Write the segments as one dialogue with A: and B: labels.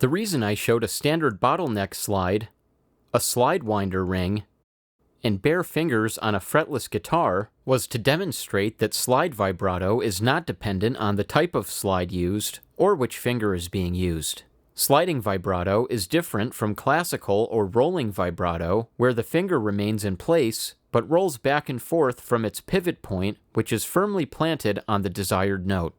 A: The reason I showed a standard bottleneck slide, a Slidewinder Ring, and bare fingers on a fretless guitar was to demonstrate that slide vibrato is not dependent on the type of slide used or which finger is being used. Sliding vibrato is different from classical or rolling vibrato, where the finger remains in place but rolls back and forth from its pivot point, which is firmly planted on the desired note.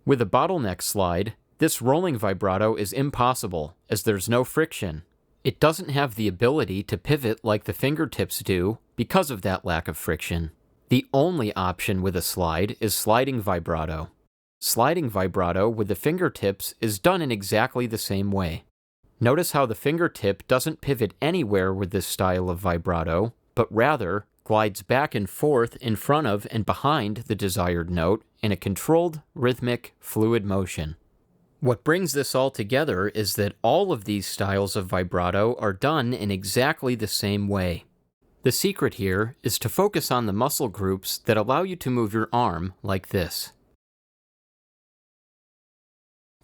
A: With a bottleneck slide, this rolling vibrato is impossible, as there's no friction. It doesn't have the ability to pivot like the fingertips do because of that lack of friction. The only option with a slide is sliding vibrato. Sliding vibrato with the fingertips is done in exactly the same way. Notice how the fingertip doesn't pivot anywhere with this style of vibrato, but rather glides back and forth in front of and behind the desired note in a controlled, rhythmic, fluid motion. What brings this all together is that all of these styles of vibrato are done in exactly the same way. The secret here is to focus on the muscle groups that allow you to move your arm like this.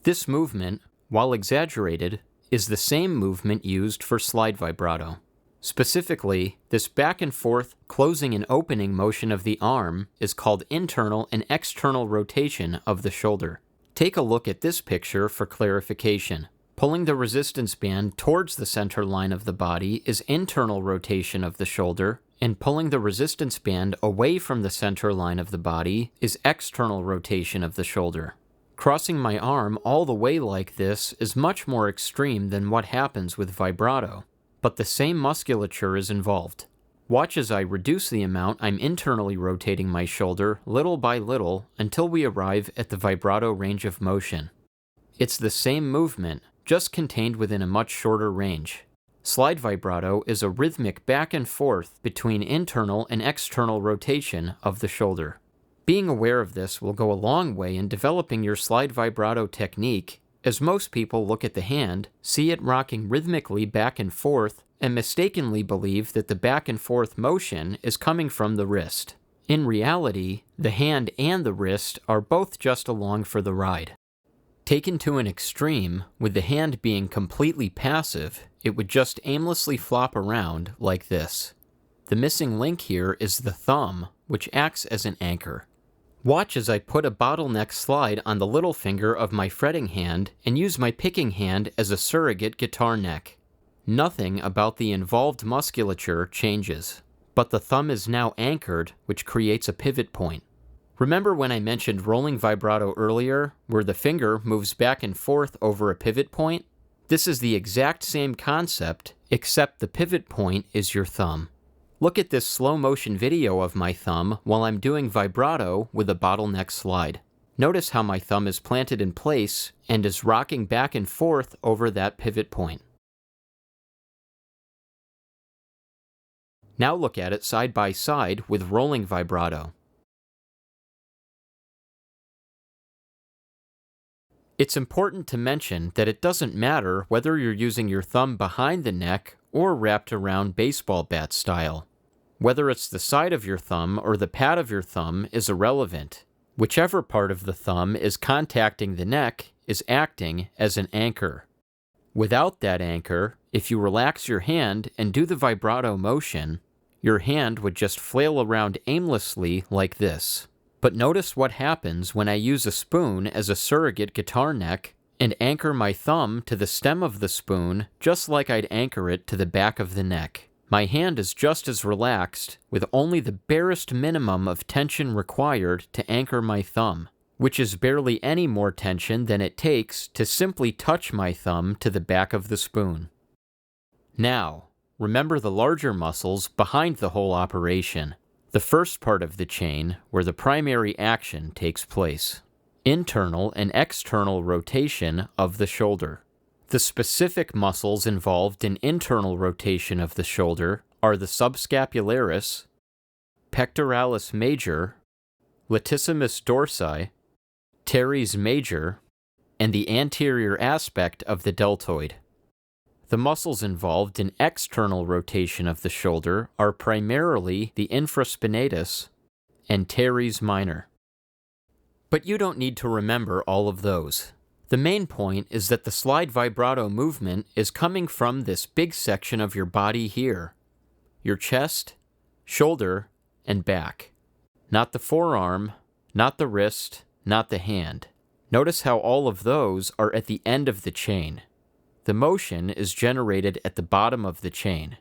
A: This movement, while exaggerated, is the same movement used for slide vibrato. Specifically, this back and forth closing and opening motion of the arm is called internal and external rotation of the shoulder. Take a look at this picture for clarification. Pulling the resistance band towards the center line of the body is internal rotation of the shoulder, and pulling the resistance band away from the center line of the body is external rotation of the shoulder. Crossing my arm all the way like this is much more extreme than what happens with vibrato, but the same musculature is involved. Watch as I reduce the amount I'm internally rotating my shoulder little by little until we arrive at the vibrato range of motion. It's the same movement, just contained within a much shorter range. Slide vibrato is a rhythmic back and forth between internal and external rotation of the shoulder. Being aware of this will go a long way in developing your slide vibrato technique, as most people look at the hand, see it rocking rhythmically back and forth, and mistakenly believe that the back and forth motion is coming from the wrist. In reality, the hand and the wrist are both just along for the ride. Taken to an extreme, with the hand being completely passive, it would just aimlessly flop around like this. The missing link here is the thumb, which acts as an anchor. Watch as I put a bottleneck slide on the little finger of my fretting hand and use my picking hand as a surrogate guitar neck. Nothing about the involved musculature changes, but the thumb is now anchored, which creates a pivot point. Remember when I mentioned rolling vibrato earlier, where the finger moves back and forth over a pivot point? This is the exact same concept, except the pivot point is your thumb. Look at this slow motion video of my thumb while I'm doing vibrato with a bottleneck slide. Notice how my thumb is planted in place and is rocking back and forth over that pivot point. Now look at it side by side with rolling vibrato. It's important to mention that it doesn't matter whether you're using your thumb behind the neck or wrapped around baseball bat style. Whether it's the side of your thumb or the pad of your thumb is irrelevant. Whichever part of the thumb is contacting the neck is acting as an anchor. Without that anchor, if you relax your hand and do the vibrato motion, your hand would just flail around aimlessly like this. But notice what happens when I use a spoon as a surrogate guitar neck and anchor my thumb to the stem of the spoon just like I'd anchor it to the back of the neck. My hand is just as relaxed, with only the barest minimum of tension required to anchor my thumb, which is barely any more tension than it takes to simply touch my thumb to the back of the spoon. Now, remember the larger muscles behind the whole operation. The first part of the chain, where the primary action takes place. Internal and external rotation of the shoulder. The specific muscles involved in internal rotation of the shoulder are the subscapularis, pectoralis major, latissimus dorsi, teres major, and the anterior aspect of the deltoid. The muscles involved in external rotation of the shoulder are primarily the infraspinatus and teres minor. But you don't need to remember all of those. The main point is that the slide vibrato movement is coming from this big section of your body here. Your chest, shoulder, and back. Not the forearm, not the wrist, not the hand. Notice how all of those are at the end of the chain. The motion is generated at the bottom of the chain.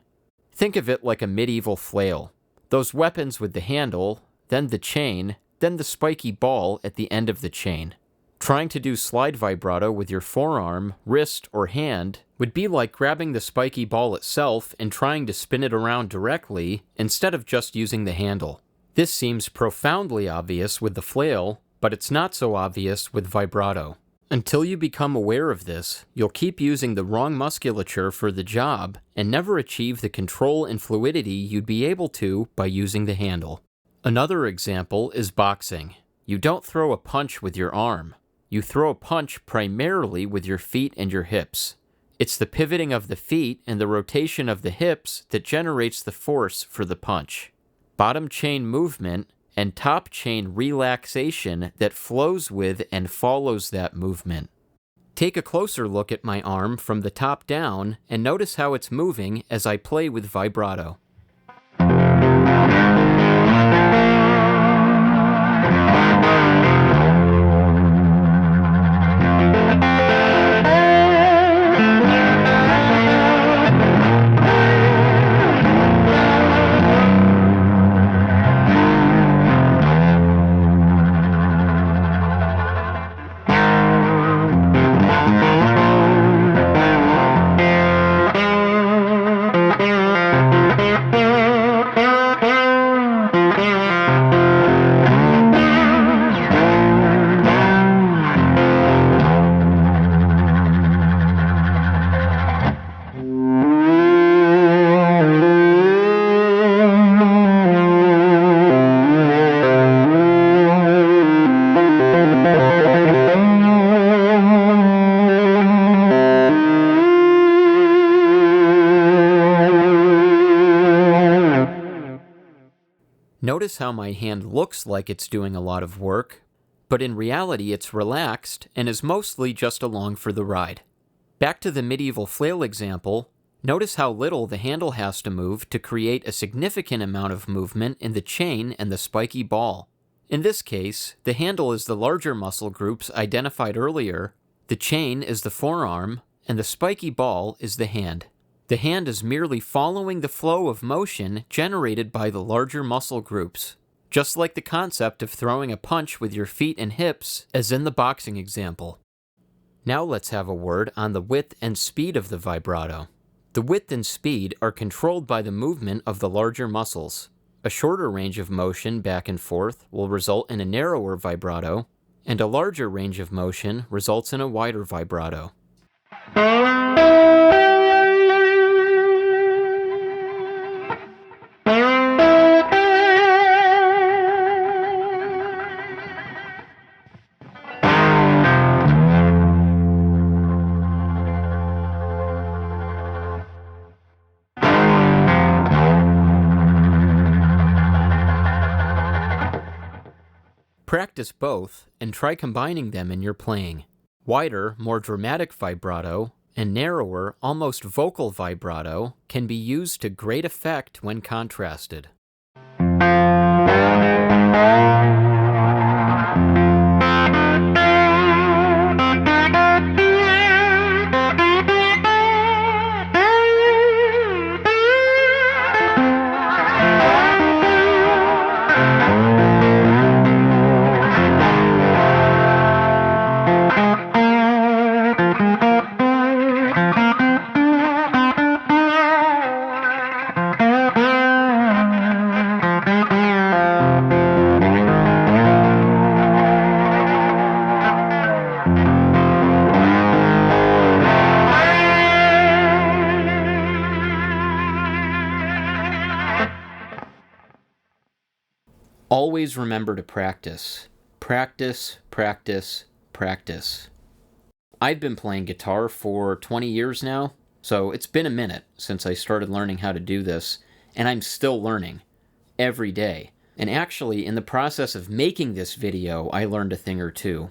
A: Think of it like a medieval flail. Those weapons with the handle, then the chain, then the spiky ball at the end of the chain. Trying to do slide vibrato with your forearm, wrist, or hand would be like grabbing the spiky ball itself and trying to spin it around directly instead of just using the handle. This seems profoundly obvious with the flail, but it's not so obvious with vibrato. Until you become aware of this, you'll keep using the wrong musculature for the job and never achieve the control and fluidity you'd be able to by using the handle. Another example is boxing. You don't throw a punch with your arm. You throw a punch primarily with your feet and your hips. It's the pivoting of the feet and the rotation of the hips that generates the force for the punch. Bottom chain movement and top chain relaxation that flows with and follows that movement. Take a closer look at my arm from the top down and notice how it's moving as I play with vibrato. Notice how my hand looks like it's doing a lot of work, but in reality it's relaxed and is mostly just along for the ride. Back to the medieval flail example, notice how little the handle has to move to create a significant amount of movement in the chain and the spiky ball. In this case, the handle is the larger muscle groups identified earlier, the chain is the forearm, and the spiky ball is the hand. The hand is merely following the flow of motion generated by the larger muscle groups, just like the concept of throwing a punch with your feet and hips, as in the boxing example. Now let's have a word on the width and speed of the vibrato. The width and speed are controlled by the movement of the larger muscles. A shorter range of motion back and forth will result in a narrower vibrato, and a larger range of motion results in a wider vibrato. Practice both and try combining them in your playing. Wider, more dramatic vibrato and narrower, almost vocal vibrato can be used to great effect when contrasted. Always remember to practice. Practice, practice, practice. I've been playing guitar for 20 years now, so it's been a minute since I started learning how to do this, and I'm still learning every day. And actually, in the process of making this video, I learned a thing or two.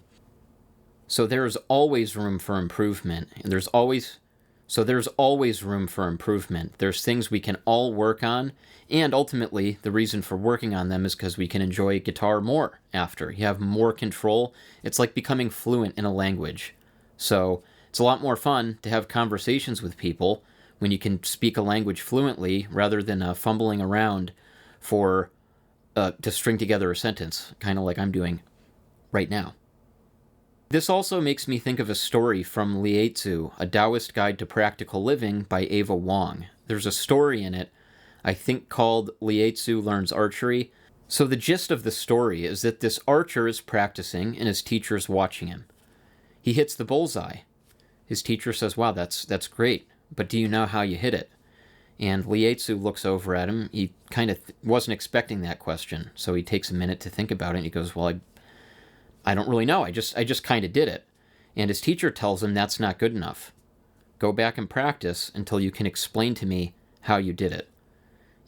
A: So there's always room for improvement, and there's always room for improvement. There's things we can all work on, and ultimately, the reason for working on them is because we can enjoy guitar more after. You have more control. It's like becoming fluent in a language. So it's a lot more fun to have conversations with people when you can speak a language fluently rather than fumbling around to string together a sentence, kind of like I'm doing right now. This also makes me think of a story from Lietzu, A Taoist Guide to Practical Living by Ava Wong. There's a story in it, I think called Lietzu Learns Archery. So the gist of the story is that this archer is practicing and his teacher's watching him. He hits the bullseye. His teacher says, "Wow, that's great, but do you know how you hit it?" And Lietzu looks over at him. He kind of wasn't expecting that question, so he takes a minute to think about it, and he goes, "Well, I don't really know. I just kind of did it." And his teacher tells him that's not good enough. Go back and practice until you can explain to me how you did it.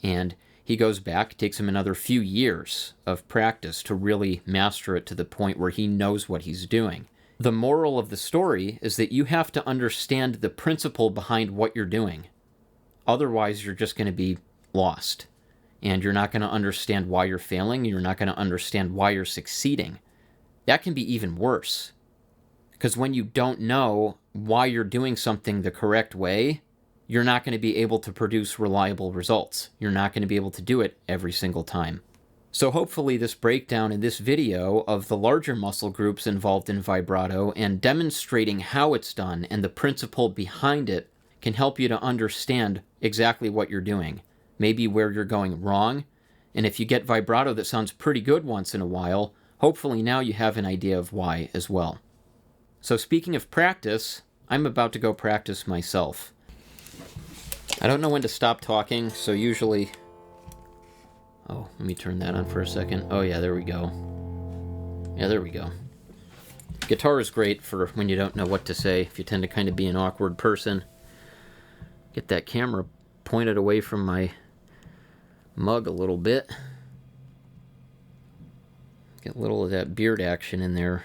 A: And he goes back, takes him another few years of practice to really master it to the point where he knows what he's doing. The moral of the story is that you have to understand the principle behind what you're doing. Otherwise, you're just going to be lost. And you're not going to understand why you're failing. You're not going to understand why you're succeeding. That can be even worse. Because when you don't know why you're doing something the correct way, you're not going to be able to produce reliable results. You're not going to be able to do it every single time. So hopefully this breakdown in this video of the larger muscle groups involved in vibrato and demonstrating how it's done and the principle behind it can help you to understand exactly what you're doing, maybe where you're going wrong, and if you get vibrato that sounds pretty good once in a while, hopefully now you have an idea of why as well. So speaking of practice, I'm about to go practice myself. I don't know when to stop talking, so usually... Oh, let me turn that on for a second. Oh yeah, there we go. Yeah, there we go. Guitar is great for when you don't know what to say, if you tend to kind of be an awkward person. Get that camera pointed away from my mug a little bit. Get a little of that beard action in there.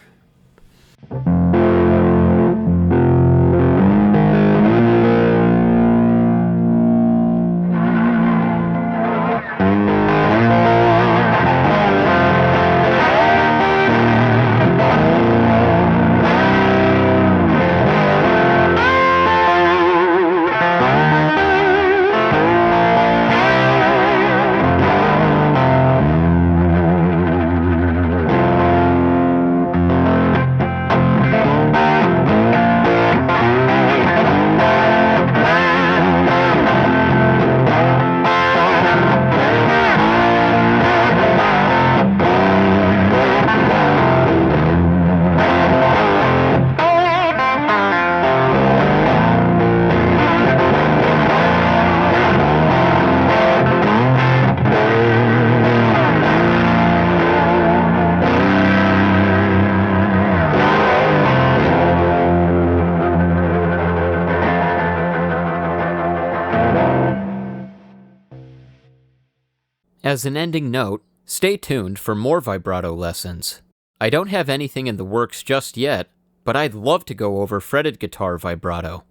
A: As an ending note, stay tuned for more vibrato lessons. I don't have anything in the works just yet, but I'd love to go over fretted guitar vibrato.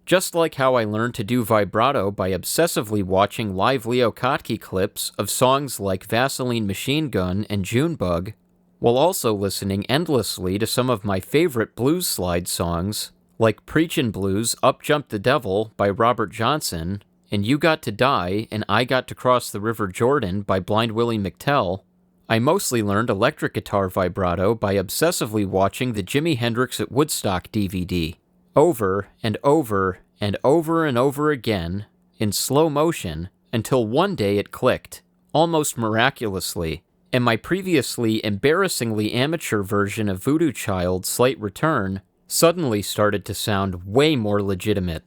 A: Just like how I learned to do vibrato by obsessively watching live Leo Kottke clips of songs like Vaseline Machine Gun and Junebug, while also listening endlessly to some of my favorite blues slide songs, like Preachin' Blues Up Jumped the Devil by Robert Johnson, and You Got to Die and I Got to Cross the River Jordan by Blind Willie McTell, I mostly learned electric guitar vibrato by obsessively watching the Jimi Hendrix at Woodstock DVD, over and over and over and over again, in slow motion, until one day it clicked, almost miraculously, and my previously embarrassingly amateur version of Voodoo Child, Slight Return, suddenly started to sound way more legitimate.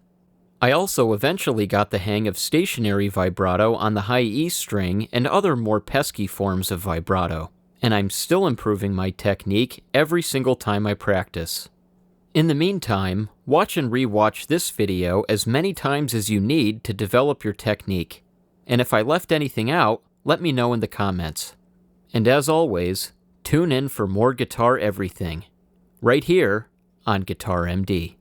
A: I also eventually got the hang of stationary vibrato on the high E string and other more pesky forms of vibrato, and I'm still improving my technique every single time I practice. In the meantime, watch and re-watch this video as many times as you need to develop your technique, and if I left anything out, let me know in the comments. And as always, tune in for more guitar everything, right here on Guitar MD.